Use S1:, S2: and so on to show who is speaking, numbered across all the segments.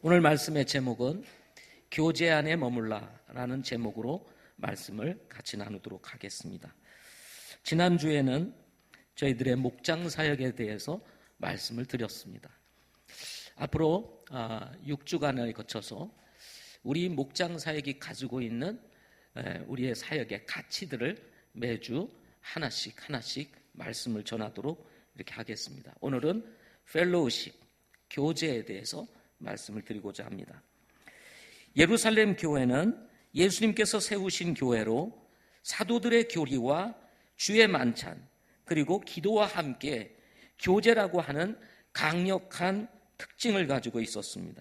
S1: 오늘 말씀의 제목은 교제 안에 머물라라는 제목으로 말씀을 같이 나누도록 하겠습니다. 지난주에는 저희들의 목장 사역에 대해서 말씀을 드렸습니다. 앞으로 6주간을 거쳐서 우리 목장 사역이 가지고 있는 우리의 사역의 가치들을 매주 하나씩 말씀을 전하도록 이렇게 하겠습니다. 오늘은 펠로우십, 교제에 대해서 말씀을 드리고자 합니다. 예루살렘 교회는 예수님께서 세우신 교회로 사도들의 교리와 주의 만찬 그리고 기도와 함께 교제라고 하는 강력한 특징을 가지고 있었습니다.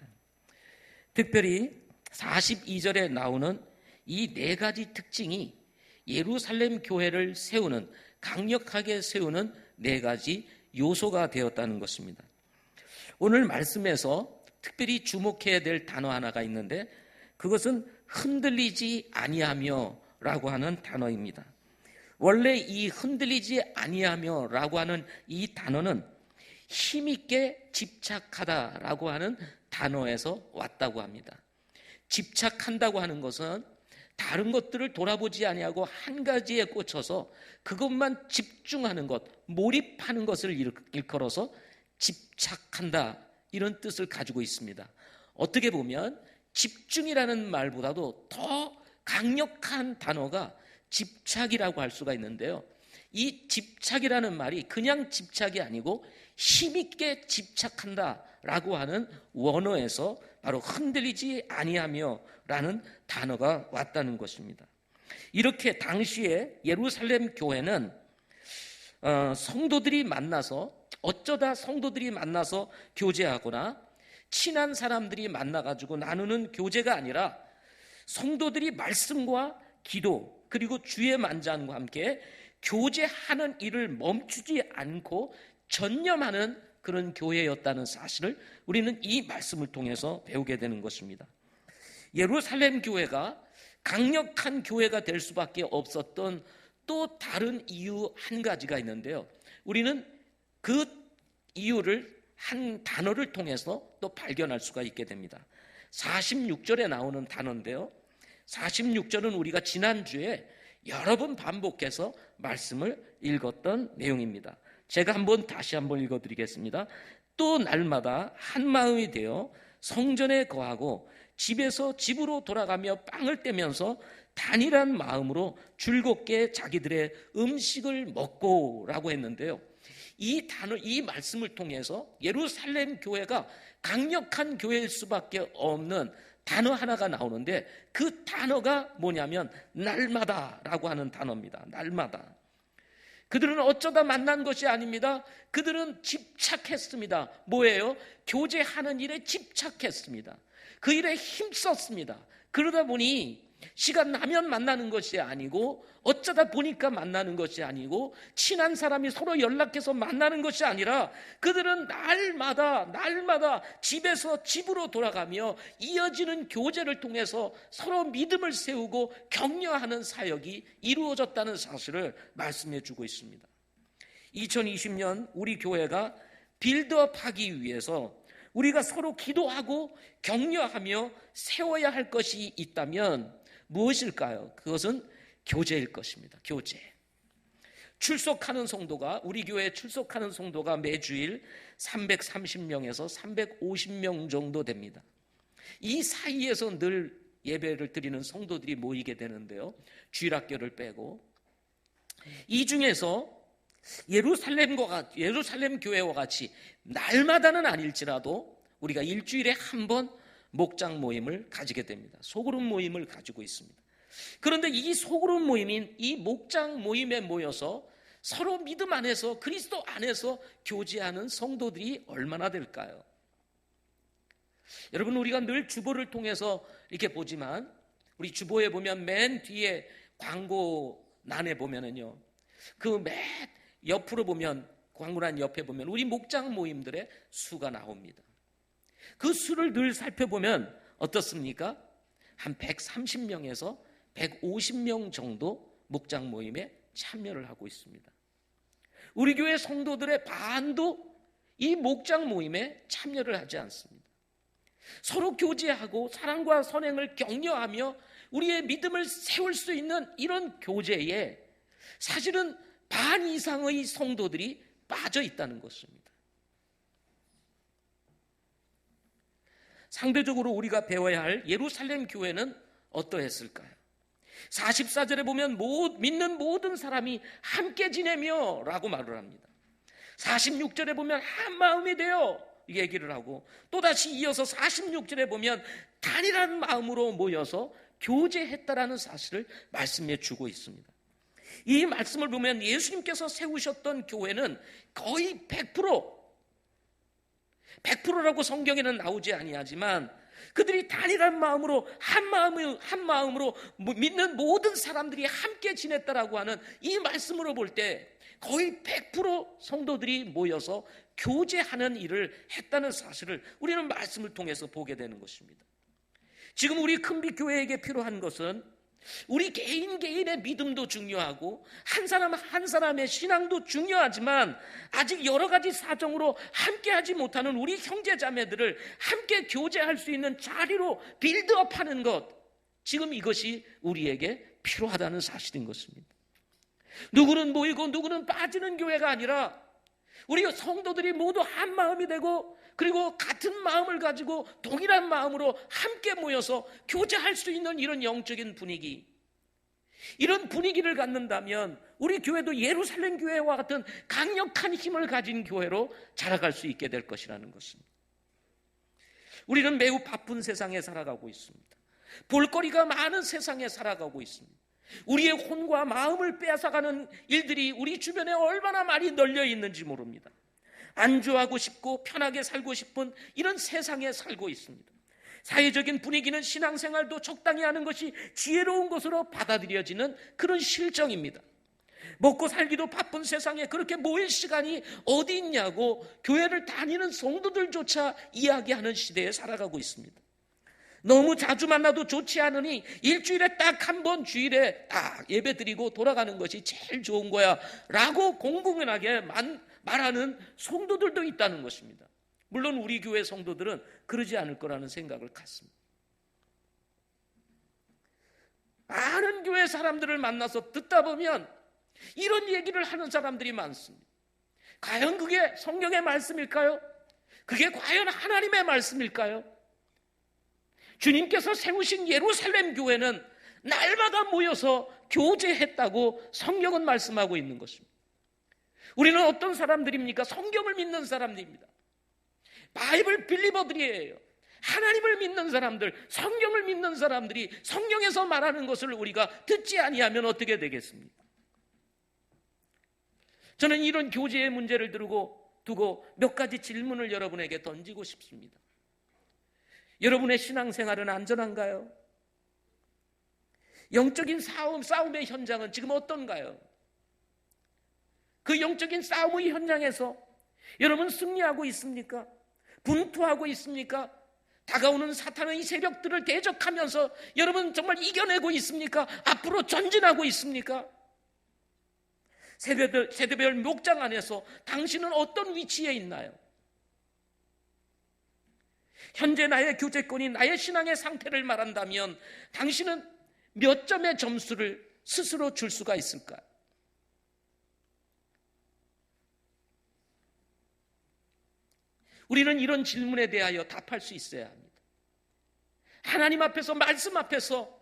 S1: 특별히 42절에 나오는 이 네 가지 특징이 예루살렘 교회를 세우는, 강력하게 세우는 네 가지 요소가 되었다는 것입니다. 오늘 말씀에서 특별히 주목해야 될 단어 하나가 있는데 그것은 흔들리지 아니하며 라고 하는 단어입니다. 원래 이 흔들리지 아니하며 라고 하는 이 단어는 힘있게 집착하다라고 하는 단어에서 왔다고 합니다. 집착한다고 하는 것은 다른 것들을 돌아보지 아니하고 한 가지에 꽂혀서 그것만 집중하는 것, 몰입하는 것을 일컬어서 집착한다, 이런 뜻을 가지고 있습니다. 어떻게 보면 집중이라는 말보다도 더 강력한 단어가 집착이라고 할 수가 있는데요. 이 집착이라는 말이 그냥 집착이 아니고 힘있게 집착한다라고 하는 원어에서 바로 흔들리지 아니하며 라는 단어가 왔다는 것입니다. 이렇게 당시에 예루살렘 교회는 어쩌다 성도들이 만나서 교제하거나 친한 사람들이 만나가지고 나누는 교제가 아니라 성도들이 말씀과 기도 그리고 주의 만찬과 함께 교제하는 일을 멈추지 않고 전념하는 그런 교회였다는 사실을 우리는 이 말씀을 통해서 배우게 되는 것입니다. 예루살렘 교회가 강력한 교회가 될 수밖에 없었던 또 다른 이유 한 가지가 있는데요. 우리는 그 이유를 한 단어를 통해서 또 발견할 수가 있게 됩니다. 46절에 나오는 단어인데요. 46절은 우리가 지난주에 여러 번 반복해서 말씀을 읽었던 내용입니다. 제가 다시 한번 읽어드리겠습니다. 또 날마다 한 마음이 되어 성전에 거하고 집에서 집으로 돌아가며 빵을 떼면서 단일한 마음으로 즐겁게 자기들의 음식을 먹고라고 했는데요. 이 말씀을 통해서 예루살렘 교회가 강력한 교회일 수밖에 없는 단어 하나가 나오는데 그 단어가 뭐냐면 날마다라고 하는 단어입니다. 날마다. 그들은 어쩌다 만난 것이 아닙니다. 그들은 집착했습니다. 뭐예요? 교제하는 일에 집착했습니다. 그 일에 힘썼습니다. 그러다 보니 시간 나면 만나는 것이 아니고 어쩌다 보니까 만나는 것이 아니고 친한 사람이 서로 연락해서 만나는 것이 아니라 그들은 날마다 집에서 집으로 돌아가며 이어지는 교제를 통해서 서로 믿음을 세우고 격려하는 사역이 이루어졌다는 사실을 말씀해 주고 있습니다. 2020년 우리 교회가 빌드업하기 위해서 우리가 서로 기도하고 격려하며 세워야 할 것이 있다면 무엇일까요? 그것은 교제일 것입니다. 교제. 우리 교회에 출석하는 성도가 매주일 330명에서 350명 정도 됩니다. 이 사이에서 늘 예배를 드리는 성도들이 모이게 되는데요. 주일학교를 빼고 이 중에서 예루살렘 교회와 같이 날마다는 아닐지라도 우리가 일주일에 한 번 목장 모임을 가지게 됩니다. 소그룹 모임을 가지고 있습니다. 그런데 이 소그룹 모임인 이 목장 모임에 모여서 서로 믿음 안에서 그리스도 안에서 교제하는 성도들이 얼마나 될까요? 여러분, 우리가 늘 주보를 통해서 이렇게 보지만 우리 주보에 보면 맨 뒤에 광고란에 보면은요, 그 맨 옆으로 보면 광고란 옆에 보면 우리 목장 모임들의 수가 나옵니다. 그 수를 늘 살펴보면 어떻습니까? 한 130명에서 150명 정도 목장 모임에 참여를 하고 있습니다. 우리 교회 성도들의 반도 이 목장 모임에 참여를 하지 않습니다. 서로 교제하고 사랑과 선행을 격려하며 우리의 믿음을 세울 수 있는 이런 교제에 사실은 반 이상의 성도들이 빠져 있다는 것입니다. 상대적으로 우리가 배워야 할 예루살렘 교회는 어떠했을까요? 44절에 보면 믿는 모든 사람이 함께 지내며 라고 말을 합니다. 46절에 보면 한 마음이 되어 얘기를 하고, 또다시 이어서 46절에 보면 단일한 마음으로 모여서 교제했다라는 사실을 말씀해 주고 있습니다. 이 말씀을 보면 예수님께서 세우셨던 교회는 거의 100%라고 성경에는 나오지 아니하지만 그들이 단일한 마음으로 한 마음으로 믿는 모든 사람들이 함께 지냈다라고 하는 이 말씀으로 볼 때 거의 100% 성도들이 모여서 교제하는 일을 했다는 사실을 우리는 말씀을 통해서 보게 되는 것입니다. 지금 우리 큰빛교회에게 필요한 것은 우리 개인의 믿음도 중요하고 한 사람 한 사람의 신앙도 중요하지만 아직 여러 가지 사정으로 함께하지 못하는 우리 형제자매들을 함께 교제할 수 있는 자리로 빌드업하는 것, 지금 이것이 우리에게 필요하다는 사실인 것입니다. 누구는 모이고 누구는 빠지는 교회가 아니라 우리 성도들이 모두 한 마음이 되고 그리고 같은 마음을 가지고 동일한 마음으로 함께 모여서 교제할 수 있는 이런 영적인 분위기, 이런 분위기를 갖는다면 우리 교회도 예루살렘 교회와 같은 강력한 힘을 가진 교회로 자라갈 수 있게 될 것이라는 것입니다. 우리는 매우 바쁜 세상에 살아가고 있습니다. 볼거리가 많은 세상에 살아가고 있습니다. 우리의 혼과 마음을 빼앗아가는 일들이 우리 주변에 얼마나 많이 널려 있는지 모릅니다. 안주하고 싶고 편하게 살고 싶은 이런 세상에 살고 있습니다. 사회적인 분위기는 신앙생활도 적당히 하는 것이 지혜로운 것으로 받아들여지는 그런 실정입니다. 먹고 살기도 바쁜 세상에 그렇게 모일 시간이 어디 있냐고 교회를 다니는 성도들조차 이야기하는 시대에 살아가고 있습니다. 너무 자주 만나도 좋지 않으니 일주일에 딱 한 번 주일에 딱 예배 드리고 돌아가는 것이 제일 좋은 거야 라고 공공연하게 말하는 성도들도 있다는 것입니다. 물론 우리 교회 성도들은 그러지 않을 거라는 생각을 갖습니다. 많은 교회 사람들을 만나서 듣다 보면 이런 얘기를 하는 사람들이 많습니다. 과연 그게 성경의 말씀일까요? 그게 과연 하나님의 말씀일까요? 주님께서 세우신 예루살렘 교회는 날마다 모여서 교제했다고 성경은 말씀하고 있는 것입니다. 우리는 어떤 사람들입니까? 성경을 믿는 사람들입니다. 바이블 빌리버들이에요. 하나님을 믿는 사람들, 성경을 믿는 사람들이 성경에서 말하는 것을 우리가 듣지 아니하면 어떻게 되겠습니까? 저는 이런 교제의 문제를 두고 몇 가지 질문을 여러분에게 던지고 싶습니다. 여러분의 신앙생활은 안전한가요? 영적인 싸움의 현장은 지금 어떤가요? 그 영적인 싸움의 현장에서 여러분 승리하고 있습니까? 분투하고 있습니까? 다가오는 사탄의 세력들을 대적하면서 여러분 정말 이겨내고 있습니까? 앞으로 전진하고 있습니까? 세대별 목장 안에서 당신은 어떤 위치에 있나요? 현재 나의 교제권이 나의 신앙의 상태를 말한다면 당신은 몇 점의 점수를 스스로 줄 수가 있을까요? 우리는 이런 질문에 대하여 답할 수 있어야 합니다. 하나님 앞에서, 말씀 앞에서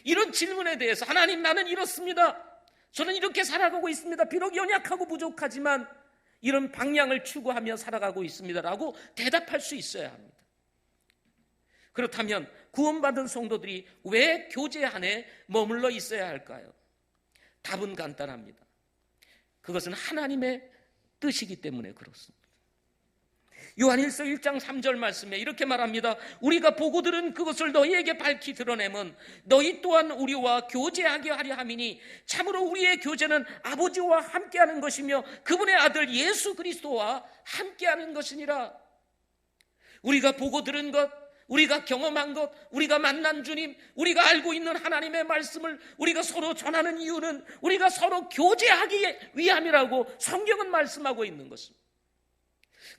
S1: 이런 질문에 대해서 하나님, 나는 이렇습니다. 저는 이렇게 살아가고 있습니다. 비록 연약하고 부족하지만 이런 방향을 추구하며 살아가고 있습니다라고 대답할 수 있어야 합니다. 그렇다면 구원받은 성도들이 왜 교제 안에 머물러 있어야 할까요? 답은 간단합니다. 그것은 하나님의 뜻이기 때문에 그렇습니다. 요한일서 1장 3절 말씀에 이렇게 말합니다. 우리가 보고 들은 그것을 너희에게 밝히 드러내면 너희 또한 우리와 교제하게 하려 함이니 참으로 우리의 교제는 아버지와 함께하는 것이며 그분의 아들 예수 그리스도와 함께하는 것이니라. 우리가 보고 들은 것, 우리가 경험한 것, 우리가 만난 주님, 우리가 알고 있는 하나님의 말씀을 우리가 서로 전하는 이유는 우리가 서로 교제하기 위함이라고 성경은 말씀하고 있는 것입니다.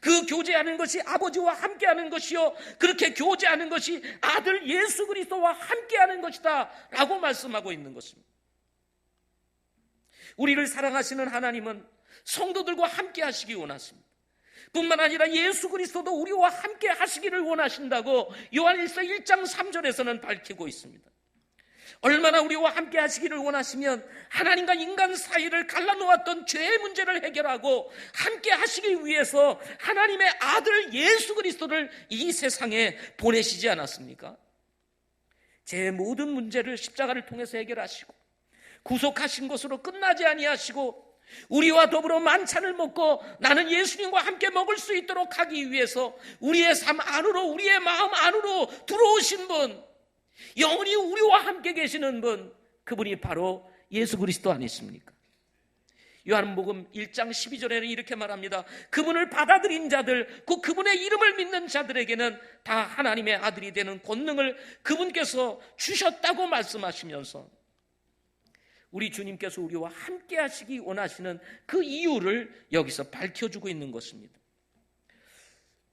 S1: 그 교제하는 것이 아버지와 함께하는 것이요, 그렇게 교제하는 것이 아들 예수 그리스도와 함께하는 것이다 라고 말씀하고 있는 것입니다. 우리를 사랑하시는 하나님은 성도들과 함께 하시기 원하십니다. 뿐만 아니라 예수 그리스도도 우리와 함께 하시기를 원하신다고 요한일서 1장 3절에서는 밝히고 있습니다. 얼마나 우리와 함께 하시기를 원하시면 하나님과 인간 사이를 갈라놓았던 죄의 문제를 해결하고 함께 하시기 위해서 하나님의 아들 예수 그리스도를 이 세상에 보내시지 않았습니까? 제 모든 문제를 십자가를 통해서 해결하시고 구속하신 것으로 끝나지 아니하시고 우리와 더불어 만찬을 먹고 나는 예수님과 함께 먹을 수 있도록 하기 위해서 우리의 삶 안으로, 우리의 마음 안으로 들어오신 분, 영원히 우리와 함께 계시는 분, 그분이 바로 예수 그리스도 아니십니까? 요한복음 1장 12절에는 이렇게 말합니다. 그분을 받아들인 자들, 곧 그분의 이름을 믿는 자들에게는 다 하나님의 아들이 되는 권능을 그분께서 주셨다고 말씀하시면서 우리 주님께서 우리와 함께 하시기 원하시는 그 이유를 여기서 밝혀주고 있는 것입니다.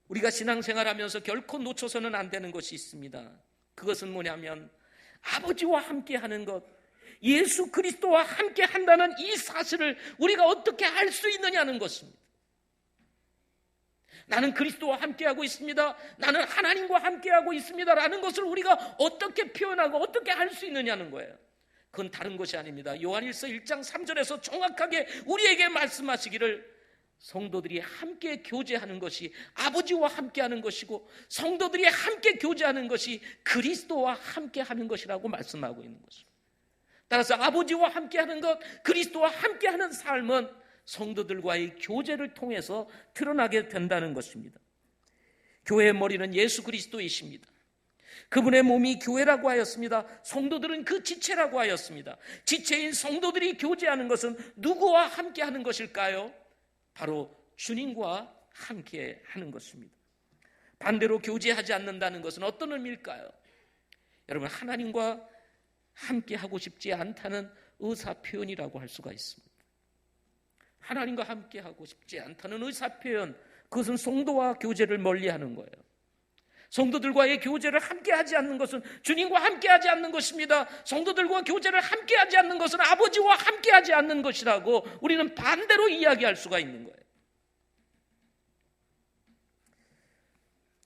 S1: 우리가 신앙생활하면서 결코 놓쳐서는 안 되는 것이 있습니다. 그것은 뭐냐면 아버지와 함께 하는 것, 예수 그리스도와 함께 한다는 이 사실을 우리가 어떻게 알 수 있느냐는 것입니다. 나는 그리스도와 함께하고 있습니다, 나는 하나님과 함께하고 있습니다 라는 것을 우리가 어떻게 표현하고 어떻게 할 수 있느냐는 거예요. 그건 다른 것이 아닙니다. 요한일서 1장 3절에서 정확하게 우리에게 말씀하시기를 성도들이 함께 교제하는 것이 아버지와 함께하는 것이고 성도들이 함께 교제하는 것이 그리스도와 함께하는 것이라고 말씀하고 있는 것입니다. 따라서 아버지와 함께하는 것, 그리스도와 함께하는 삶은 성도들과의 교제를 통해서 드러나게 된다는 것입니다. 교회의 머리는 예수 그리스도이십니다. 그분의 몸이 교회라고 하였습니다. 성도들은 그 지체라고 하였습니다. 지체인 성도들이 교제하는 것은 누구와 함께하는 것일까요? 바로 주님과 함께 하는 것입니다. 반대로 교제하지 않는다는 것은 어떤 의미일까요? 여러분, 하나님과 함께 하고 싶지 않다는 의사 표현이라고 할 수가 있습니다. 하나님과 함께 하고 싶지 않다는 의사 표현, 그것은 성도와 교제를 멀리하는 거예요. 성도들과의 교제를 함께하지 않는 것은 주님과 함께하지 않는 것입니다. 성도들과 교제를 함께하지 않는 것은 아버지와 함께하지 않는 것이라고 우리는 반대로 이야기할 수가 있는 거예요.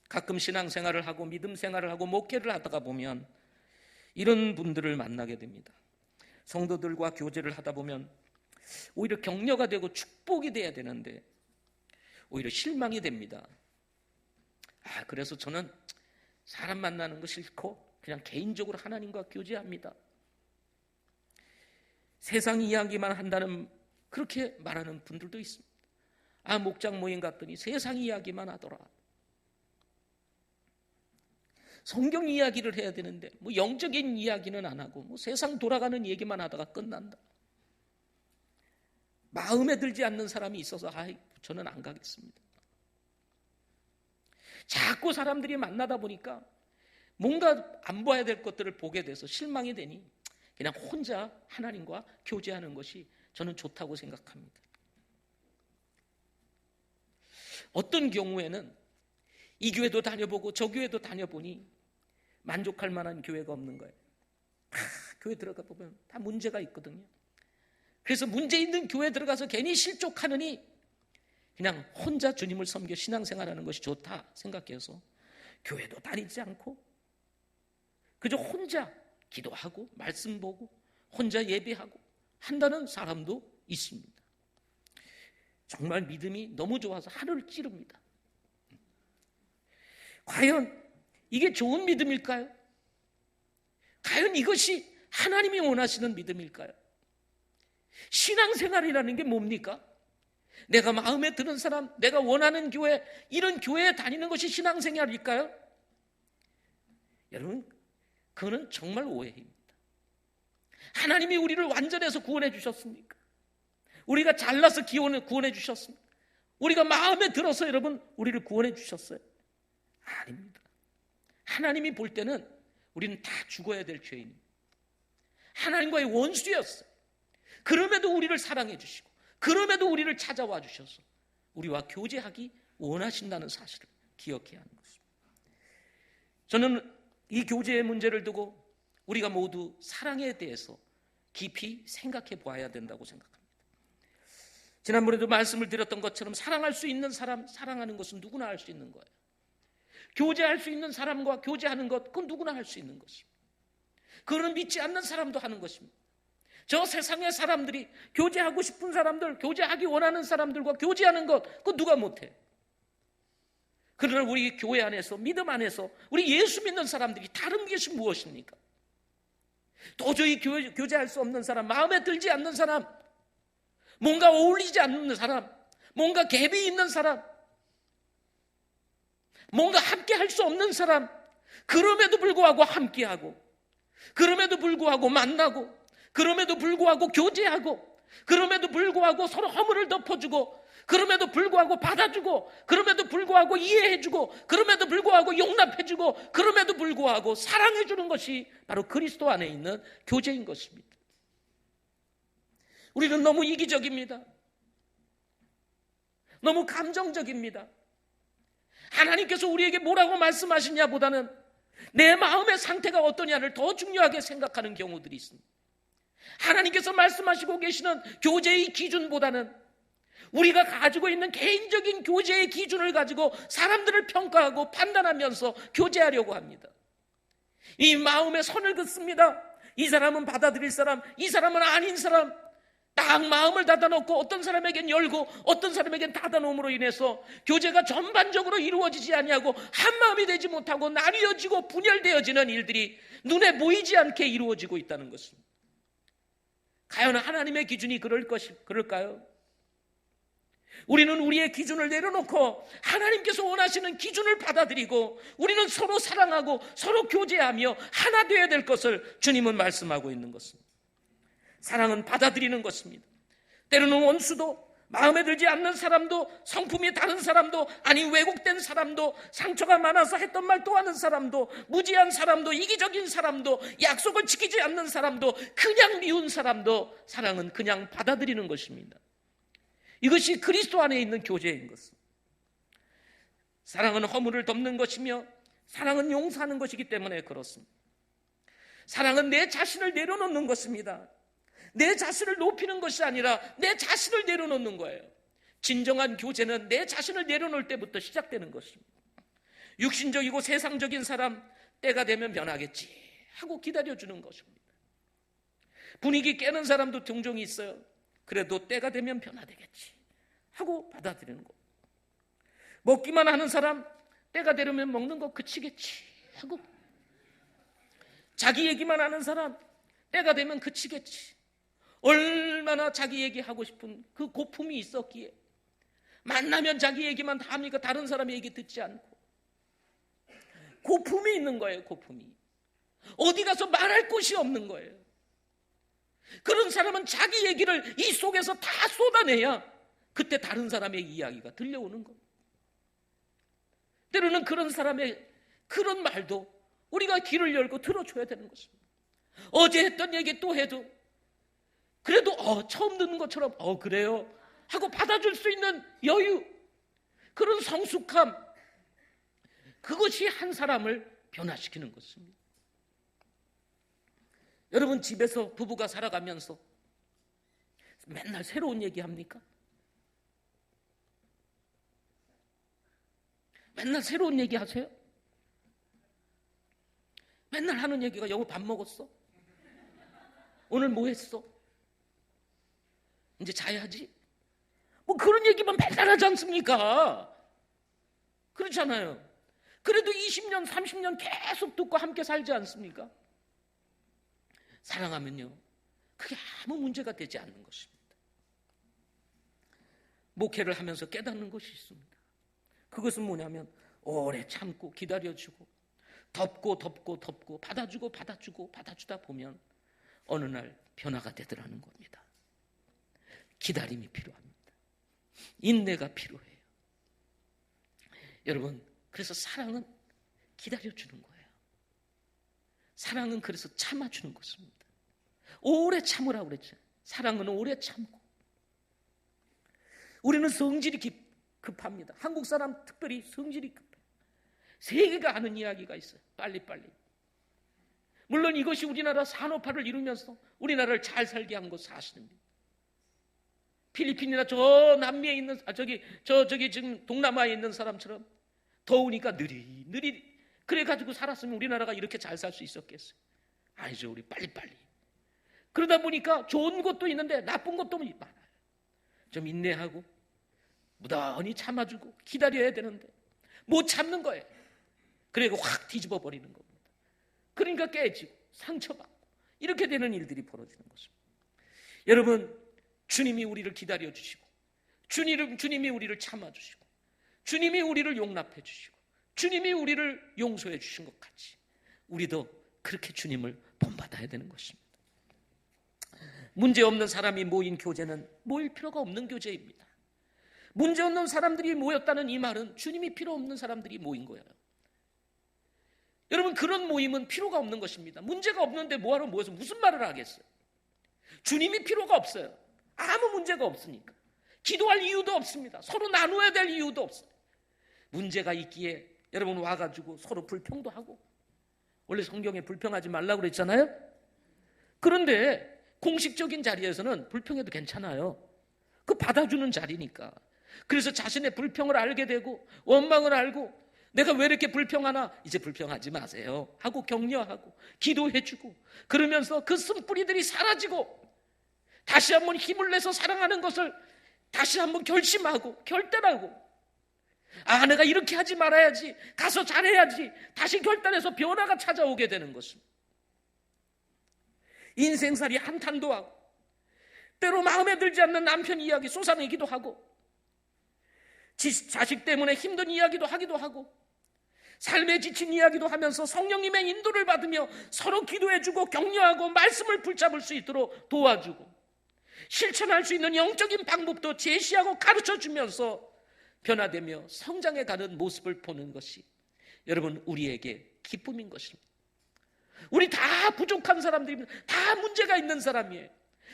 S1: 가끔 신앙생활을 하고 믿음 생활을 하고 목회를 하다가 보면 이런 분들을 만나게 됩니다. 성도들과 교제를 하다 보면 오히려 격려가 되고 축복이 돼야 되는데 오히려 실망이 됩니다. 그래서 저는 사람 만나는 거 싫고 그냥 개인적으로 하나님과 교제합니다. 세상 이야기만 한다는, 그렇게 말하는 분들도 있습니다. 목장 모임 갔더니 세상 이야기만 하더라. 성경 이야기를 해야 되는데 영적인 이야기는 안 하고 세상 돌아가는 얘기만 하다가 끝난다. 마음에 들지 않는 사람이 있어서 저는 안 가겠습니다. 자꾸 사람들이 만나다 보니까 뭔가 안 봐야 될 것들을 보게 돼서 실망이 되니 그냥 혼자 하나님과 교제하는 것이 저는 좋다고 생각합니다. 어떤 경우에는 이 교회도 다녀보고 저 교회도 다녀보니 만족할 만한 교회가 없는 거예요. 교회 들어가 보면 다 문제가 있거든요. 그래서 문제 있는 교회 들어가서 괜히 실족하느니 그냥 혼자 주님을 섬겨 신앙생활하는 것이 좋다 생각해서 교회도 다니지 않고 그저 혼자 기도하고 말씀 보고 혼자 예배하고 한다는 사람도 있습니다. 정말 믿음이 너무 좋아서 하늘을 찌릅니다. 과연 이게 좋은 믿음일까요? 과연 이것이 하나님이 원하시는 믿음일까요? 신앙생활이라는 게 뭡니까? 내가 마음에 드는 사람, 내가 원하는 교회, 이런 교회에 다니는 것이 신앙생활일까요? 여러분, 그거는 정말 오해입니다. 하나님이 우리를 완전해서 구원해 주셨습니까? 우리가 잘나서 구원해 주셨습니까? 우리가 마음에 들어서 여러분 우리를 구원해 주셨어요? 아닙니다. 하나님이 볼 때는 우리는 다 죽어야 될 죄인입니다. 하나님과의 원수였어요. 그럼에도 우리를 사랑해 주시고 그럼에도 우리를 찾아와 주셔서 우리와 교제하기 원하신다는 사실을 기억해야 하는 것입니다. 저는 이 교제의 문제를 두고 우리가 모두 사랑에 대해서 깊이 생각해 보아야 된다고 생각합니다. 지난번에도 말씀을 드렸던 것처럼 사랑할 수 있는 사람, 사랑하는 것은 누구나 할 수 있는 거예요. 교제할 수 있는 사람과 교제하는 것, 그건 누구나 할 수 있는 것입니다. 그거는 믿지 않는 사람도 하는 것입니다. 저 세상의 사람들이 교제하고 싶은 사람들, 교제하기 원하는 사람들과 교제하는 것, 그건 누가 못해. 그러나 우리 교회 안에서, 믿음 안에서 우리 예수 믿는 사람들이 다른 것이 무엇입니까? 도저히 교제할 수 없는 사람, 마음에 들지 않는 사람, 뭔가 어울리지 않는 사람, 뭔가 갭이 있는 사람, 뭔가 함께 할 수 없는 사람, 그럼에도 불구하고 함께하고, 그럼에도 불구하고 만나고, 그럼에도 불구하고 교제하고, 그럼에도 불구하고 서로 허물을 덮어주고, 그럼에도 불구하고 받아주고, 그럼에도 불구하고 이해해주고, 그럼에도 불구하고 용납해주고, 그럼에도 불구하고 사랑해주는 것이 바로 그리스도 안에 있는 교제인 것입니다. 우리는 너무 이기적입니다. 너무 감정적입니다. 하나님께서 우리에게 뭐라고 말씀하시냐보다는 내 마음의 상태가 어떠냐를 더 중요하게 생각하는 경우들이 있습니다. 하나님께서 말씀하시고 계시는 교제의 기준보다는 우리가 가지고 있는 개인적인 교제의 기준을 가지고 사람들을 평가하고 판단하면서 교제하려고 합니다. 이 마음에 선을 긋습니다. 이 사람은 받아들일 사람, 이 사람은 아닌 사람, 딱 마음을 닫아놓고 어떤 사람에겐 열고 어떤 사람에겐 닫아놓음으로 인해서 교제가 전반적으로 이루어지지 아니하고 한마음이 되지 못하고 나뉘어지고 분열되어지는 일들이 눈에 보이지 않게 이루어지고 있다는 것입니다. 과연 하나님의 기준이 그럴까요? 우리는 우리의 기준을 내려놓고 하나님께서 원하시는 기준을 받아들이고 우리는 서로 사랑하고 서로 교제하며 하나 되어야 될 것을 주님은 말씀하고 있는 것입니다. 사랑은 받아들이는 것입니다. 때로는 원수도, 마음에 들지 않는 사람도, 성품이 다른 사람도, 아니 왜곡된 사람도, 상처가 많아서 했던 말 또 하는 사람도, 무지한 사람도, 이기적인 사람도, 약속을 지키지 않는 사람도, 그냥 미운 사람도 사랑은 그냥 받아들이는 것입니다. 이것이 그리스도 안에 있는 교제인 것입니다. 사랑은 허물을 덮는 것이며 사랑은 용서하는 것이기 때문에 그렇습니다. 사랑은 내 자신을 내려놓는 것입니다. 내 자신을 높이는 것이 아니라 내 자신을 내려놓는 거예요. 진정한 교제는 내 자신을 내려놓을 때부터 시작되는 것입니다. 육신적이고 세상적인 사람, 때가 되면 변하겠지 하고 기다려주는 것입니다. 분위기 깨는 사람도 종종 있어요. 그래도 때가 되면 변화되겠지 하고 받아들이는 거. 먹기만 하는 사람, 때가 되려면 먹는 거 그치겠지 하고, 자기 얘기만 하는 사람, 때가 되면 그치겠지. 얼마나 자기 얘기하고 싶은 그 고품이 있었기에 만나면 자기 얘기만 다 합니까? 다른 사람의 얘기 듣지 않고. 고품이 있는 거예요. 고품이. 어디 가서 말할 곳이 없는 거예요. 그런 사람은 자기 얘기를 이 속에서 다 쏟아내야 그때 다른 사람의 이야기가 들려오는 거예요. 때로는 그런 사람의 그런 말도 우리가 귀를 열고 들어줘야 되는 것입니다. 어제 했던 얘기 또 해도 그래도 처음 듣는 것처럼 그래요 하고 받아줄 수 있는 여유, 그런 성숙함, 그것이 한 사람을 변화시키는 것입니다. 여러분, 집에서 부부가 살아가면서 맨날 새로운 얘기 합니까? 맨날 새로운 얘기 하세요? 맨날 하는 얘기가 여보 밥 먹었어? 오늘 뭐 했어? 이제 자야지? 뭐 그런 얘기만 맨날 하지 않습니까? 그렇잖아요. 그래도 20년, 30년 계속 듣고 함께 살지 않습니까? 사랑하면요, 그게 아무 문제가 되지 않는 것입니다. 목회를 하면서 깨닫는 것이 있습니다. 그것은 뭐냐면 오래 참고 기다려주고 덮고 받아주다 보면 어느 날 변화가 되더라는 겁니다. 기다림이 필요합니다. 인내가 필요해요. 여러분, 그래서 사랑은 기다려주는 거예요. 사랑은 그래서 참아주는 것입니다. 오래 참으라고 그랬죠. 사랑은 오래 참고. 우리는 성질이 급합니다. 한국 사람 특별히 성질이 급해요. 세계가 하는 이야기가 있어요. 빨리빨리. 물론 이것이 우리나라 산업화를 이루면서 우리나라를 잘 살게 한 것 사실입니다. 필리핀이나 저 남미에 있는 저기 지금 동남아에 있는 사람처럼 더우니까 느리느리 그래가지고 살았으면 우리나라가 이렇게 잘 살 수 있었겠어요? 아니죠. 우리 빨리빨리. 그러다 보니까 좋은 것도 있는데 나쁜 것도 많아요. 좀 인내하고 무던히 참아주고 기다려야 되는데 못 참는 거예요. 그리고 확 뒤집어 버리는 겁니다. 그러니까 깨지고 상처받고 이렇게 되는 일들이 벌어지는 것입니다. 여러분, 주님이 우리를 기다려주시고 주님이 우리를 참아주시고 주님이 우리를 용납해주시고 주님이 우리를 용서해 주신 것 같이 우리도 그렇게 주님을 본받아야 되는 것입니다. 문제없는 사람이 모인 교제는 모일 필요가 없는 교제입니다. 문제없는 사람들이 모였다는 이 말은 주님이 필요 없는 사람들이 모인 거예요. 여러분, 그런 모임은 필요가 없는 것입니다. 문제가 없는데 뭐하러 모여서 무슨 말을 하겠어요? 주님이 필요가 없어요. 아무 문제가 없으니까. 기도할 이유도 없습니다. 서로 나누어야 될 이유도 없어요. 문제가 있기에 여러분 와가지고 서로 불평도 하고, 원래 성경에 불평하지 말라고 그랬잖아요. 그런데 공식적인 자리에서는 불평해도 괜찮아요. 그 받아주는 자리니까. 그래서 자신의 불평을 알게 되고 원망을 알고 내가 왜 이렇게 불평하나, 이제 불평하지 마세요 하고 격려하고 기도해주고, 그러면서 그 쓴뿌리들이 사라지고 다시 한번 힘을 내서 사랑하는 것을 다시 한번 결심하고 결단하고, 아, 내가 이렇게 하지 말아야지, 가서 잘해야지, 다시 결단해서 변화가 찾아오게 되는 것입니다. 인생살이 한탄도 하고 때로 마음에 들지 않는 남편 이야기 쏟아내기도 하고, 자식 때문에 힘든 이야기도 하기도 하고, 삶에 지친 이야기도 하면서 성령님의 인도를 받으며 서로 기도해주고 격려하고 말씀을 붙잡을 수 있도록 도와주고 실천할 수 있는 영적인 방법도 제시하고 가르쳐주면서 변화되며 성장해가는 모습을 보는 것이 여러분 우리에게 기쁨인 것입니다. 우리 다 부족한 사람들입니다. 다 문제가 있는 사람이에요.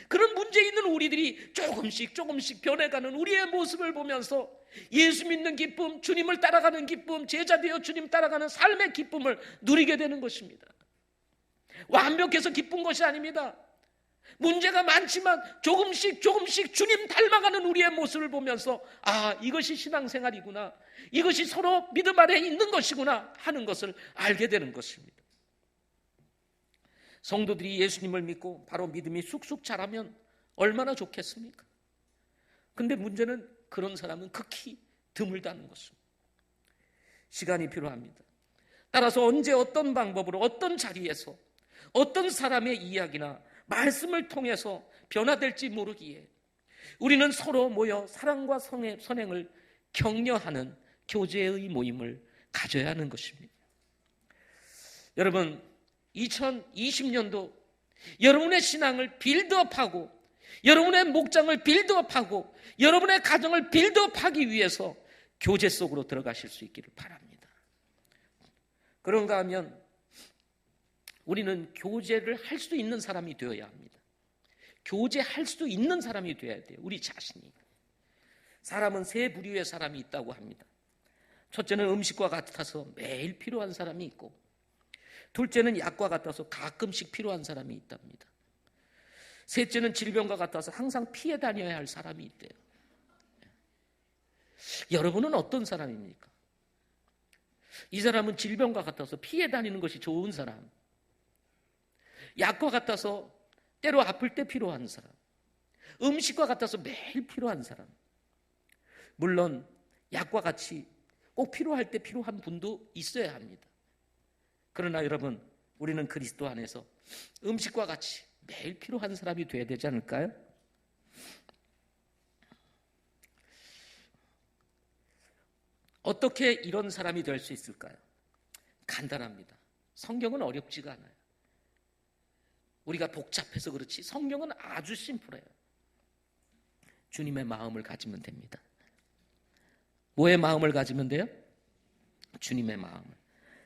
S1: 그런 문제 있는 우리들이 조금씩 변해가는 우리의 모습을 보면서 예수 믿는 기쁨, 주님을 따라가는 기쁨, 제자 되어 주님 따라가는 삶의 기쁨을 누리게 되는 것입니다. 완벽해서 기쁜 것이 아닙니다. 문제가 많지만 조금씩 주님 닮아가는 우리의 모습을 보면서, 아, 이것이 신앙생활이구나, 이것이 서로 믿음 아래 있는 것이구나 하는 것을 알게 되는 것입니다. 성도들이 예수님을 믿고 바로 믿음이 쑥쑥 자라면 얼마나 좋겠습니까? 근데 문제는 그런 사람은 극히 드물다는 것입니다. 시간이 필요합니다. 따라서 언제 어떤 방법으로 어떤 자리에서 어떤 사람의 이야기나 말씀을 통해서 변화될지 모르기에 우리는 서로 모여 사랑과 선행을 격려하는 교제의 모임을 가져야 하는 것입니다. 여러분, 2020년도 여러분의 신앙을 빌드업하고 여러분의 목장을 빌드업하고 여러분의 가정을 빌드업하기 위해서 교제 속으로 들어가실 수 있기를 바랍니다. 그런가 하면 우리는 교제를 할 수 있는 사람이 되어야 합니다. 교제할 수도 있는 사람이 되어야 돼요. 우리 자신이. 사람은 세 부류의 사람이 있다고 합니다. 첫째는 음식과 같아서 매일 필요한 사람이 있고, 둘째는 약과 같아서 가끔씩 필요한 사람이 있답니다. 셋째는 질병과 같아서 항상 피해 다녀야 할 사람이 있대요. 여러분은 어떤 사람입니까? 이 사람은 질병과 같아서 피해 다니는 것이 좋은 사람, 약과 같아서 때로 아플 때 필요한 사람, 음식과 같아서 매일 필요한 사람. 물론 약과 같이 꼭 필요할 때 필요한 분도 있어야 합니다. 그러나 여러분, 우리는 그리스도 안에서 음식과 같이 매일 필요한 사람이 되어야 되지 않을까요? 어떻게 이런 사람이 될 수 있을까요? 간단합니다. 성경은 어렵지가 않아요. 우리가 복잡해서 그렇지 성경은 아주 심플해요. 주님의 마음을 가지면 됩니다. 뭐의 마음을 가지면 돼요? 주님의 마음을.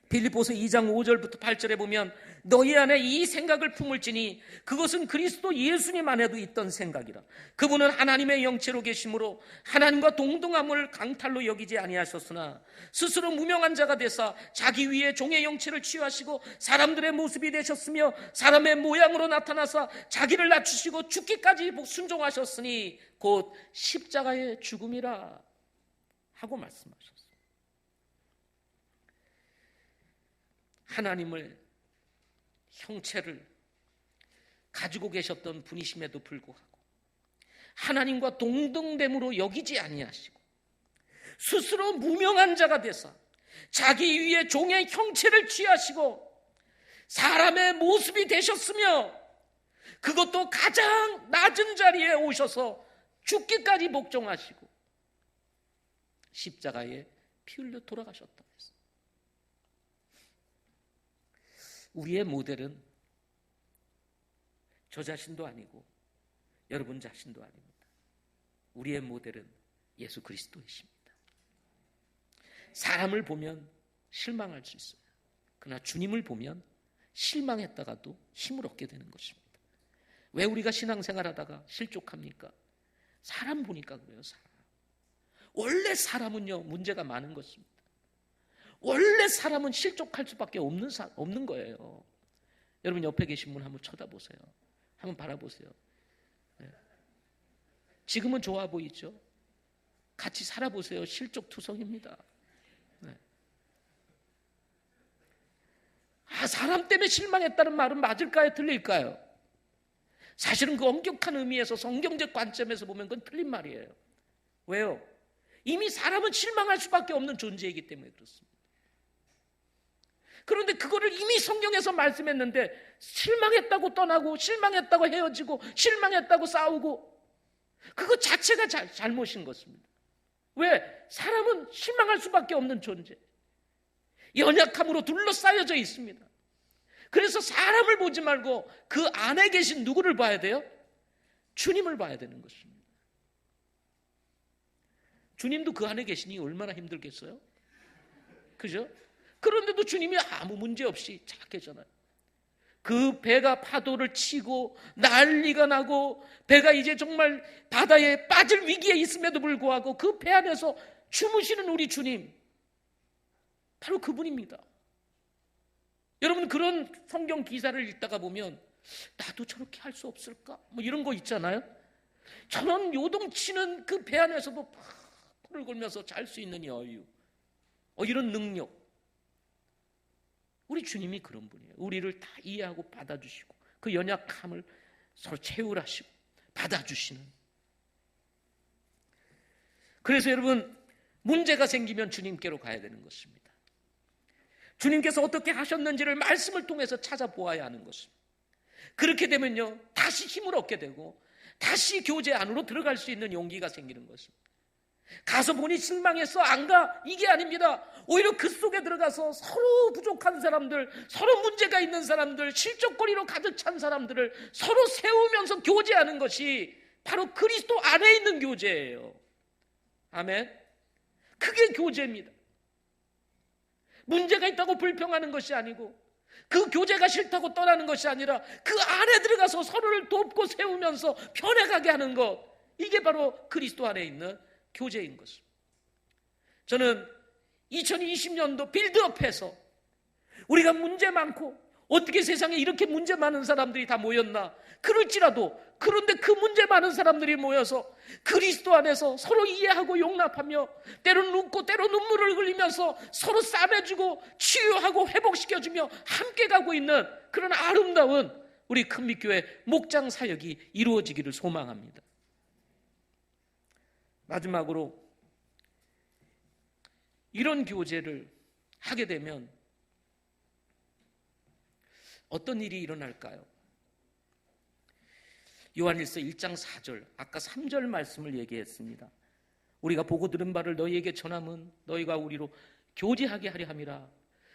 S1: 빌립보서 2장 5절부터 8절에 보면 너희 안에 이 생각을 품을지니 그것은 그리스도 예수님 안에도 있던 생각이라. 그분은 하나님의 영체로 계심으로 하나님과 동등함을 강탈로 여기지 아니하셨으나 스스로 무명한 자가 되사 자기 위에 종의 영체를 취하시고 사람들의 모습이 되셨으며 사람의 모양으로 나타나사 자기를 낮추시고 죽기까지 순종하셨으니 곧 십자가의 죽음이라 하고 말씀하셨습니다. 하나님을 형체를 가지고 계셨던 분이심에도 불구하고 하나님과 동등됨으로 여기지 아니하시고 스스로 무명한 자가 되사 자기 위에 종의 형체를 취하시고 사람의 모습이 되셨으며 그것도 가장 낮은 자리에 오셔서 죽기까지 복종하시고 십자가에 피 흘려 돌아가셨다. 우리의 모델은 저 자신도 아니고 여러분 자신도 아닙니다. 우리의 모델은 예수 그리스도이십니다. 사람을 보면 실망할 수 있어요. 그러나 주님을 보면 실망했다가도 힘을 얻게 되는 것입니다. 왜 우리가 신앙생활하다가 실족합니까? 사람 보니까 그래요. 사람. 원래 사람은요 문제가 많은 것입니다. 원래 사람은 실족할 수밖에 없는 거예요. 여러분 옆에 계신 분 한번 쳐다보세요. 한번 바라보세요. 네. 지금은 좋아 보이죠? 같이 살아보세요. 실족투성입니다. 네. 사람 때문에 실망했다는 말은 맞을까요? 틀릴까요? 사실은 그 엄격한 의미에서 성경적 관점에서 보면 그건 틀린 말이에요. 왜요? 이미 사람은 실망할 수밖에 없는 존재이기 때문에 그렇습니다. 그런데 그거를 이미 성경에서 말씀했는데 실망했다고 떠나고 실망했다고 헤어지고 실망했다고 싸우고 그거 자체가 잘못인 것입니다. 왜? 사람은 실망할 수밖에 없는 존재. 연약함으로 둘러싸여져 있습니다. 그래서 사람을 보지 말고 그 안에 계신 누구를 봐야 돼요? 주님을 봐야 되는 것입니다. 주님도 그 안에 계시니 얼마나 힘들겠어요? 그죠? 그런데도 주님이 아무 문제 없이 잘 계잖아요. 그 배가 파도를 치고 난리가 나고 배가 이제 정말 바다에 빠질 위기에 있음에도 불구하고 그 배 안에서 주무시는 우리 주님, 바로 그분입니다. 여러분 그런 성경 기사를 읽다가 보면 나도 저렇게 할 수 없을까? 뭐 이런 거 있잖아요. 저런 요동치는 그 배 안에서도 팔을 걸면서 잘 수 있는 여유, 이런 능력. 우리 주님이 그런 분이에요. 우리를 다 이해하고 받아주시고 그 연약함을 서로 채울하시고 받아주시는. 그래서 여러분 문제가 생기면 주님께로 가야 되는 것입니다. 주님께서 어떻게 하셨는지를 말씀을 통해서 찾아보아야 하는 것입니다. 그렇게 되면요 다시 힘을 얻게 되고 다시 교제 안으로 들어갈 수 있는 용기가 생기는 것입니다. 가서 보니 실망했어 안 가? 이게 아닙니다. 오히려 그 속에 들어가서 서로 부족한 사람들, 서로 문제가 있는 사람들, 실족거리로 가득 찬 사람들을 서로 세우면서 교제하는 것이 바로 그리스도 안에 있는 교제예요. 아멘. 그게 교제입니다. 문제가 있다고 불평하는 것이 아니고 그 교제가 싫다고 떠나는 것이 아니라 그 안에 들어가서 서로를 돕고 세우면서 변해가게 하는 것, 이게 바로 그리스도 안에 있는 교제인 것입니다. 저는 2020년도 빌드업해서 우리가 문제 많고 어떻게 세상에 이렇게 문제 많은 사람들이 다 모였나? 그런데 그 문제 많은 사람들이 모여서 그리스도 안에서 서로 이해하고 용납하며 때로는 웃고 때로 눈물을 흘리면서 서로 싸매주고 치유하고 회복시켜주며 함께 가고 있는 그런 아름다운 우리 큰빛교회 목장 사역이 이루어지기를 소망합니다. 마지막으로 이런 교제를 하게 되면 어떤 일이 일어날까요? 요한일서 1장 4절, 아까 3절 말씀을 얘기했습니다. 우리가 보고 들은 바를 너희에게 전함은 너희가 우리로 교제하게 하려 함이라.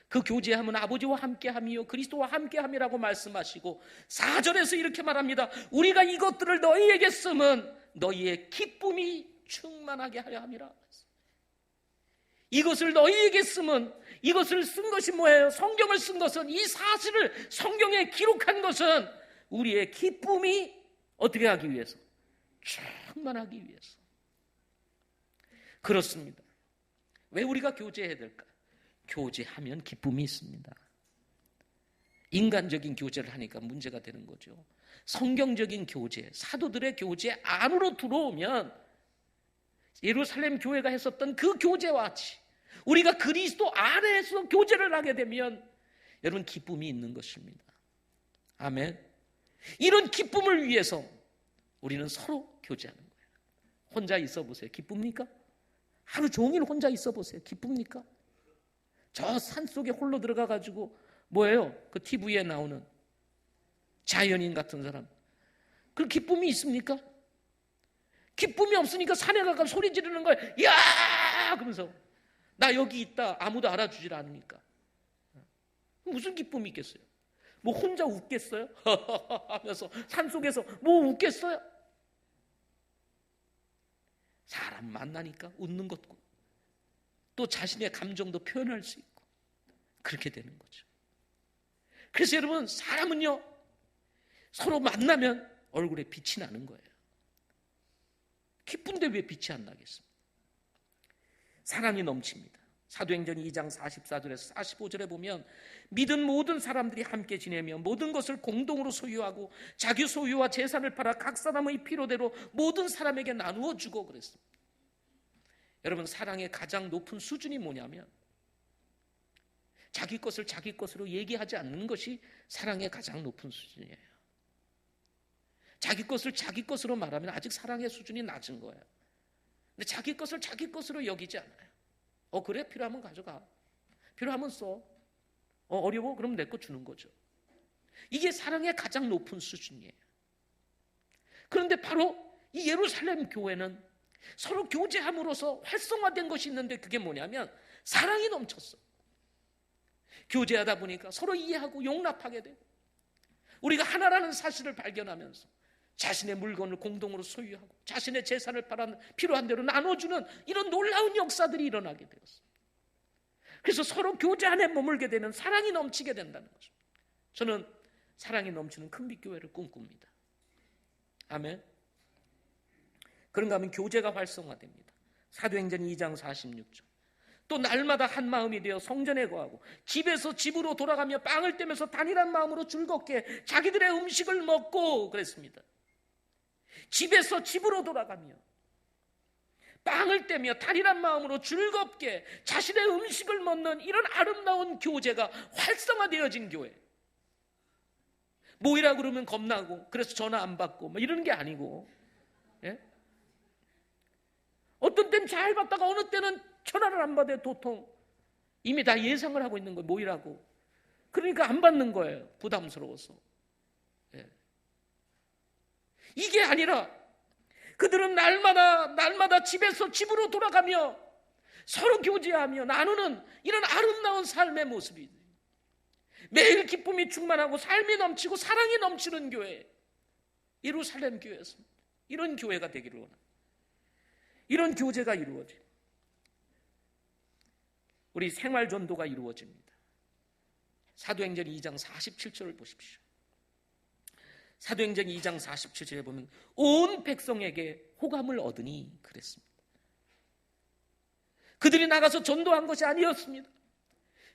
S1: 그 교제함은 아버지와 함께함이요 그리스도와 함께함이라고 말씀하시고 4절에서 이렇게 말합니다. 우리가 이것들을 너희에게 쓰면 너희의 기쁨이 충만하게 하려 함이라. 이것을 너희에게 쓰면, 이것을 쓴 것이 뭐예요? 성경을 쓴 것은, 이 사실을 성경에 기록한 것은 우리의 기쁨이 어떻게 하기 위해서? 충만하기 위해서. 그렇습니다. 왜 우리가 교제해야 될까? 교제하면 기쁨이 있습니다. 인간적인 교제를 하니까 문제가 되는 거죠. 성경적인 교제, 사도들의 교제 안으로 들어오면 예루살렘 교회가 했었던 그 교제와 같이 우리가 그리스도 안에서 교제를 하게 되면 여러분 기쁨이 있는 것입니다. 아멘. 이런 기쁨을 위해서 우리는 서로 교제하는 거예요. 혼자 있어 보세요. 기쁩니까? 하루 종일 혼자 있어 보세요. 기쁩니까? 저 산속에 홀로 들어가가지고 뭐예요? 그 TV에 나오는 자연인 같은 사람. 그 기쁨이 있습니까? 기쁨이 없으니까 산에 가서 소리 지르는 거예요. 야! 그러면서 나 여기 있다. 아무도 알아주질 않으니까. 무슨 기쁨이 있겠어요? 뭐 혼자 웃겠어요? 하면서 산속에서 뭐 웃겠어요? 사람 만나니까 웃는 것고 또 자신의 감정도 표현할 수 있고 그렇게 되는 거죠. 그래서 여러분 사람은요 서로 만나면 얼굴에 빛이 나는 거예요. 기쁜데 왜 빛이 안 나겠습니까? 사랑이 넘칩니다. 사도행전 2장 44절에서 45절에 보면 믿은 모든 사람들이 함께 지내며 모든 것을 공동으로 소유하고 자기 소유와 재산을 팔아 각 사람의 필요대로 모든 사람에게 나누어 주고 그랬습니다. 여러분 사랑의 가장 높은 수준이 뭐냐면 자기 것을 자기 것으로 얘기하지 않는 것이 사랑의 가장 높은 수준이에요. 자기 것을 자기 것으로 말하면 아직 사랑의 수준이 낮은 거예요. 근데 자기 것을 자기 것으로 여기지 않아요. 그래? 필요하면 가져가. 필요하면 써. 어려워? 그럼 내 거 주는 거죠. 이게 사랑의 가장 높은 수준이에요. 그런데 바로 이 예루살렘 교회는 서로 교제함으로써 활성화된 것이 있는데 그게 뭐냐면 사랑이 넘쳤어. 교제하다 보니까 서로 이해하고 용납하게 되고 우리가 하나라는 사실을 발견하면서 자신의 물건을 공동으로 소유하고 자신의 재산을 팔아 필요한 대로 나눠주는 이런 놀라운 역사들이 일어나게 되었습니다. 그래서 서로 교제 안에 머물게 되면 사랑이 넘치게 된다는 거죠. 저는 사랑이 넘치는 큰빛교회를 꿈꿉니다. 아멘. 그런가 하면 교제가 활성화됩니다. 사도행전 2장 46절. 또 날마다 한 마음이 되어 성전에 거하고 집에서 집으로 돌아가며 빵을 떼면서 단일한 마음으로 즐겁게 자기들의 음식을 먹고 그랬습니다. 집에서 집으로 돌아가며 빵을 떼며 단일한 마음으로 즐겁게 자신의 음식을 먹는 이런 아름다운 교제가 활성화되어진 교회. 모이라 그러면 겁나고 그래서 전화 안 받고 뭐 이런 게 아니고 예? 어떤 때는 잘 받다가 어느 때는 전화를 안 받아요. 도통 이미 다 예상을 하고 있는 거예요. 모이라고. 그러니까 안 받는 거예요. 부담스러워서. 예. 이게 아니라 그들은 날마다 집에서 집으로 돌아가며 서로 교제하며 나누는 이런 아름다운 삶의 모습이 매일 기쁨이 충만하고 삶이 넘치고 사랑이 넘치는 교회, 예루살렘 교회였습니다. 이런 교회가 되기를 원합니다. 이런 교제가 이루어져요. 우리 생활 전도가 이루어집니다. 사도행전 2장 47절을 보십시오. 사도행전 2장 47절에 보면 온 백성에게 호감을 얻으니 그랬습니다. 그들이 나가서 전도한 것이 아니었습니다.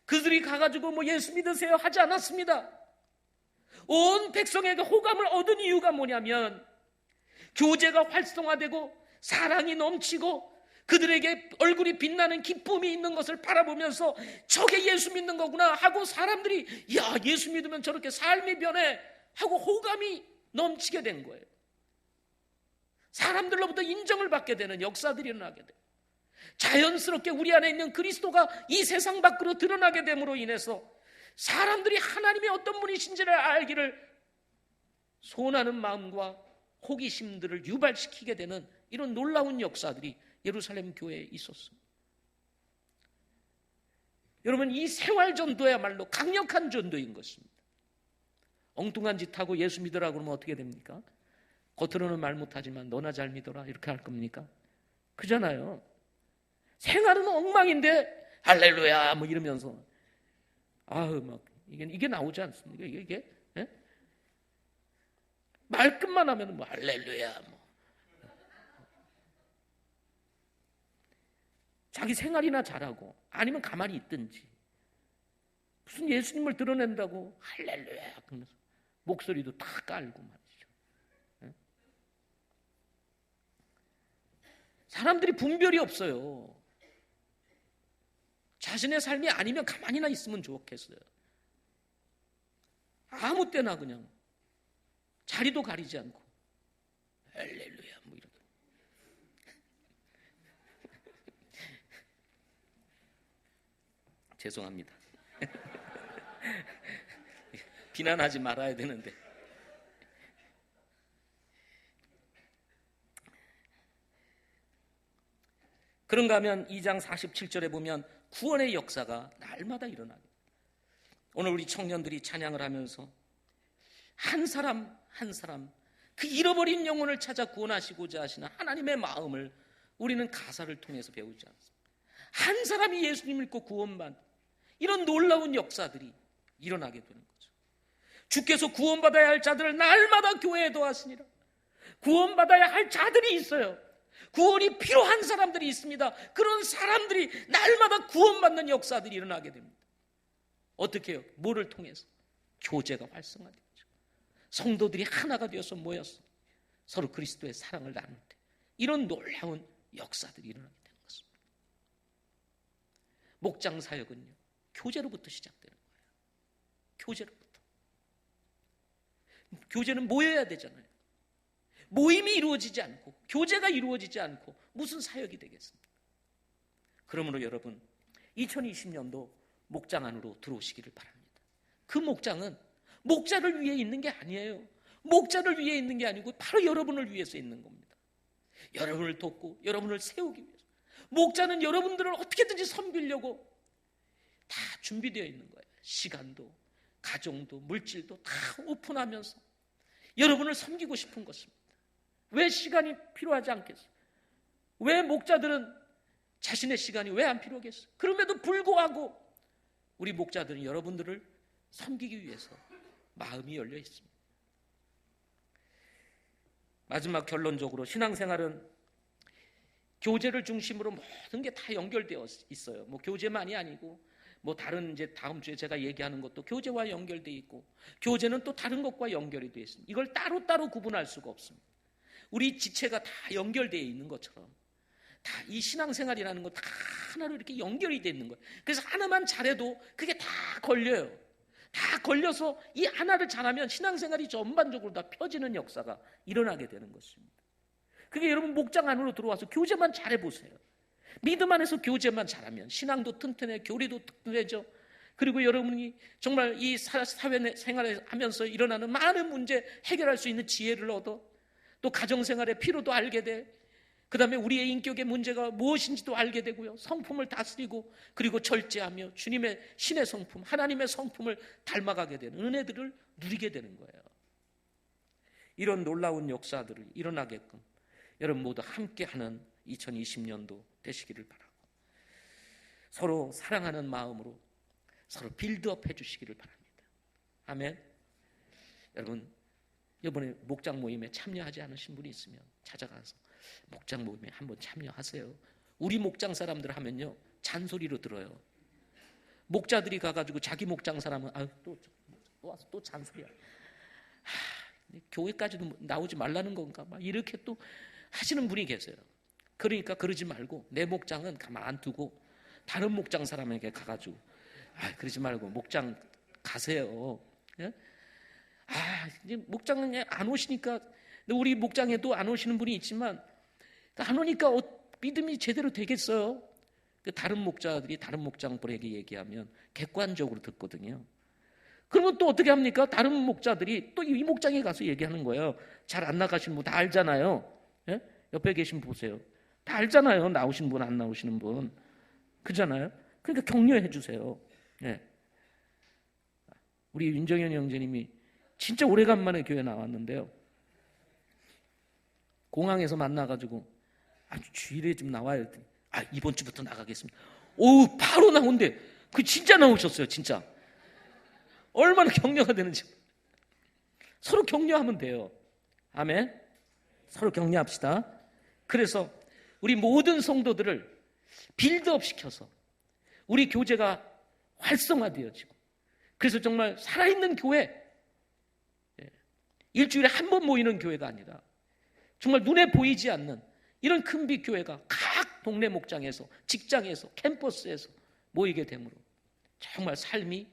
S1: 그들이 가가지고 뭐 예수 믿으세요 하지 않았습니다. 온 백성에게 호감을 얻은 이유가 뭐냐면 교제가 활성화되고 사랑이 넘치고 그들에게 얼굴이 빛나는 기쁨이 있는 것을 바라보면서 저게 예수 믿는 거구나 하고 사람들이 야 예수 믿으면 저렇게 삶이 변해 하고 호감이 넘치게 된 거예요. 사람들로부터 인정을 받게 되는 역사들이 일어나게 돼요. 자연스럽게 우리 안에 있는 그리스도가 이 세상 밖으로 드러나게 됨으로 인해서 사람들이 하나님의 어떤 분이신지를 알기를 소원하는 마음과 호기심들을 유발시키게 되는 이런 놀라운 역사들이 예루살렘 교회에 있었습니다. 여러분 이 생활 전도야말로 강력한 전도인 것입니다. 엉뚱한 짓 하고 예수 믿으라고 그러면 어떻게 됩니까? 겉으로는 말 못하지만 너나 잘 믿어라 이렇게 할 겁니까? 그잖아요. 생활은 엉망인데 할렐루야 뭐 이러면서 막 이게 나오지 않습니까? 이게 예? 말끝만 하면 뭐 할렐루야 뭐 자기 생활이나 잘하고 아니면 가만히 있든지 무슨 예수님을 드러낸다고 할렐루야 그러면서 목소리도 다 깔고 말이죠. 예? 사람들이 분별이 없어요. 자신의 삶이 아니면 가만히나 있으면 좋겠어요. 아무 때나 그냥 자리도 가리지 않고 할렐루야 뭐 이렇게. 죄송합니다. 비난하지 말아야 되는데. 그런가 하면 2장 47절에 보면 구원의 역사가 날마다 일어나요. 오늘 우리 청년들이 찬양을 하면서 한 사람 한 사람 그 잃어버린 영혼을 찾아 구원하시고자 하시는 하나님의 마음을 우리는 가사를 통해서 배우지 않습니다. 한 사람이 예수님 믿고 구원받는 이런 놀라운 역사들이 일어나게 되는 거죠. 주께서 구원받아야 할 자들을 날마다 교회에 더하시니라. 구원받아야 할 자들이 있어요. 구원이 필요한 사람들이 있습니다. 그런 사람들이 날마다 구원받는 역사들이 일어나게 됩니다. 어떻게 해요? 뭐를 통해서? 교제가 활성화되죠. 성도들이 하나가 되어서 모여서 서로 그리스도의 사랑을 나눌 때 이런 놀라운 역사들이 일어나게 되는 것입니다. 목장 사역은요, 교제로부터 시작되는 거예요. 교제로부터. 교제는 모여야 되잖아요. 모임이 이루어지지 않고 교제가 이루어지지 않고 무슨 사역이 되겠습니까? 그러므로 여러분 2020년도 목장 안으로 들어오시기를 바랍니다. 그 목장은 목자를 위해 있는 게 아니에요. 목자를 위해 있는 게 아니고 바로 여러분을 위해서 있는 겁니다. 여러분을 돕고 여러분을 세우기 위해서. 목자는 여러분들을 어떻게든지 섬기려고 다 준비되어 있는 거예요. 시간도 가정도 물질도 다 오픈하면서 여러분을 섬기고 싶은 것입니다. 왜 시간이 필요하지 않겠어요? 왜 목자들은 자신의 시간이 왜 안 필요하겠어요? 그럼에도 불구하고 우리 목자들은 여러분들을 섬기기 위해서 마음이 열려 있습니다. 마지막 결론적으로 신앙생활은 교제를 중심으로 모든 게 다 연결되어 있어요. 뭐 교제만이 아니고 뭐 다른 이제 다음 주에 제가 얘기하는 것도 교제와 연결되어 있고 교제는 또 다른 것과 연결이 되어 있습니다. 이걸 따로따로 구분할 수가 없습니다. 우리 지체가 다 연결되어 있는 것처럼 다 이 신앙생활이라는 거 다 하나로 이렇게 연결이 되어 있는 거예요. 그래서 하나만 잘해도 그게 다 걸려요. 다 걸려서 이 하나를 잘하면 신앙생활이 전반적으로 다 펴지는 역사가 일어나게 되는 것입니다. 그게 여러분 목장 안으로 들어와서 교제만 잘해보세요. 믿음 안에서 교제만 잘하면 신앙도 튼튼해, 교리도 튼튼해져. 그리고 여러분이 정말 이 사회생활을 하면서 일어나는 많은 문제 해결할 수 있는 지혜를 얻어. 또 가정생활의 필요도 알게 돼. 그 다음에 우리의 인격의 문제가 무엇인지도 알게 되고요. 성품을 다스리고 그리고 절제하며 주님의 신의 성품, 하나님의 성품을 닮아가게 되는 은혜들을 누리게 되는 거예요. 이런 놀라운 역사들을 일어나게끔 여러분 모두 함께하는 2020년도 되시기를 바라고 서로 사랑하는 마음으로 서로 빌드업 해주시기를 바랍니다. 아멘. 여러분 이번에 목장 모임에 참여하지 않으신 분이 있으면 찾아가서 목장 모임에 한번 참여하세요. 우리 목장 사람들 하면요 잔소리로 들어요. 목자들이 가가지고 자기 목장 사람은 또 와서 또 잔소리야. 교회까지도 나오지 말라는 건가 막 이렇게 또 하시는 분이 계세요. 그러니까 그러지 말고 내 목장은 가만 두고 다른 목장 사람에게 가가지고 그러지 말고 목장 가세요. 예? 이제 목장에 안 오시니까 우리 목장에도 안 오시는 분이 있지만 안 오니까 믿음이 제대로 되겠어요? 다른 목자들이 다른 목장들에게 얘기하면 객관적으로 듣거든요. 그러면 또 어떻게 합니까? 다른 목자들이 또 이 목장에 가서 얘기하는 거예요. 잘 안 나가시는 분 다 알잖아요. 예? 옆에 계신 분 보세요. 다 알잖아요. 나오시는 분 안 나오시는 분. 그잖아요. 그러니까 격려해 주세요. 예. 우리 윤정현 형제님이 진짜 오래간만에 교회 나왔는데요. 공항에서 만나가지고 아주 주일에 좀 나와야 돼. 이번 주부터 나가겠습니다. 오, 바로 나온대. 그 진짜 나오셨어요, 진짜. 얼마나 격려가 되는지. 서로 격려하면 돼요. 아멘. 서로 격려합시다. 그래서 우리 모든 성도들을 빌드업 시켜서 우리 교제가 활성화되어지고, 그래서 정말 살아있는 교회, 일주일에 한 번 모이는 교회가 아니라 정말 눈에 보이지 않는 이런 큰빛 교회가 각 동네 목장에서, 직장에서, 캠퍼스에서 모이게 되므로 정말 삶이,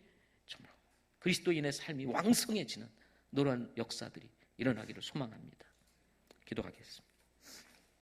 S1: 정말 그리스도인의 삶이 왕성해지는 노란 역사들이 일어나기를 소망합니다. 기도하겠습니다.